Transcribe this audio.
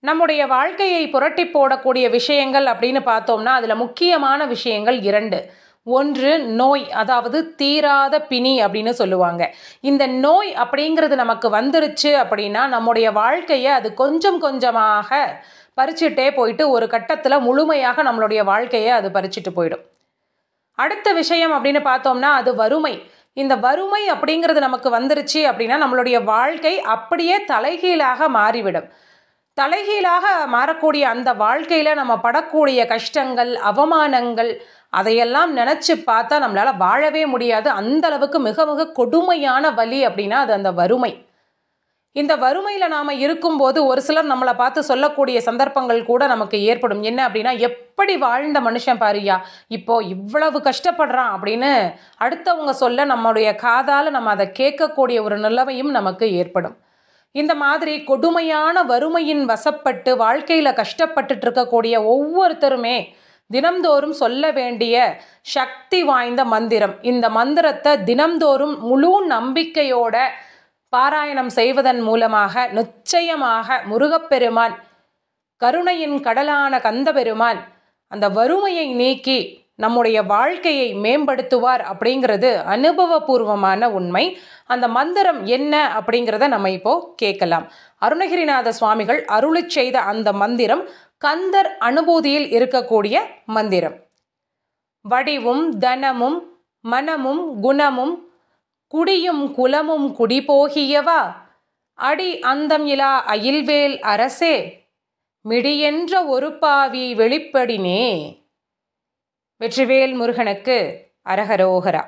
நம்முடைய வாழ்க்கையை புரட்டி போடக்கூடிய விஷயங்கள் அப்படின்னு பார்த்தோம்னா அதில் முக்கியமான விஷயங்கள் 2. ஒன்று நோய், அதாவது தீராத பிணி அப்படின்னு சொல்லுவாங்க. இந்த நோய் அப்படிங்கிறது நமக்கு வந்துருச்சு அப்படின்னா நம்முடைய வாழ்க்கையை அது கொஞ்சம் கொஞ்சமாக பறிச்சுட்டே போயிட்டு ஒரு கட்டத்தில் முழுமையாக நம்மளுடைய வாழ்க்கையை அது பறிச்சுட்டு போயிடும். அடுத்த விஷயம் அப்படின்னு பார்த்தோம்னா அது வறுமை. இந்த வறுமை அப்படிங்கிறது நமக்கு வந்துருச்சு அப்படின்னா நம்மளுடைய வாழ்க்கை அப்படியே தலைகீழாக மாறிவிடும். தலைகீழாக மாறக்கூடிய அந்த வாழ்க்கையில் நம்ம படக்கூடிய கஷ்டங்கள், அவமானங்கள், அதையெல்லாம் நினச்சி பார்த்தா நம்மளால் வாழவே முடியாது. அந்த அளவுக்கு மிக மிக கொடுமையான வலி அப்படின்னா அது அந்த வறுமை. இந்த வறுமையில் நாம் இருக்கும்போது ஒரு சிலர் நம்மளை பார்த்து சொல்லக்கூடிய சந்தர்ப்பங்கள் கூட நமக்கு ஏற்படும். என்ன அப்படின்னா, எப்படி வாழ்ந்த மனுஷன் பாரியா, இப்போ இவ்வளவு கஷ்டப்படுறான் அப்படின்னு அடுத்தவங்க சொல்ல நம்முடைய காதால் நம்ம அதை கேட்கக்கூடிய ஒரு நிலைமையும் நமக்கு ஏற்படும். இந்த மாதிரி கொடுமையான வறுமையின் வசப்பட்டு வாழ்க்கையில் கஷ்டப்பட்டுட்டு இருக்கக்கூடிய ஒவ்வொருத்தருமே தினம்தோறும் சொல்ல வேண்டிய சக்தி வாய்ந்த மந்திரம். இந்த மந்திரத்தை தினம்தோறும் முழு நம்பிக்கையோட பாராயணம் செய்வதன் மூலமாக நிச்சயமாக முருகப்பெருமான், கருணையின் கடலான கந்தபெருமான் அந்த வறுமையை நீக்கி நம்முடைய வாழ்க்கையை மேம்படுத்துவார் அப்படிங்கிறது அனுபவபூர்வமான உண்மை. அந்த மந்திரம் என்ன அப்படிங்கிறத நம்ம இப்போ கேட்கலாம். அருணகிரிநாத சுவாமிகள் அருளிச் செய்த அந்த மந்திரம் கந்தர் அனுபூதியில் இருக்கக்கூடிய மந்திரம். வடிவும் தனமும் மனமும் குணமும் குடியும் குலமும் குடிபோகியவா, அடி அந்தம் இலா அயில்வேல் அரசே, மிடியென்ற ஒரு பாவி வெளிப்படினே. வெற்றிவேல் முருகனுக்கு அரகரோகரா.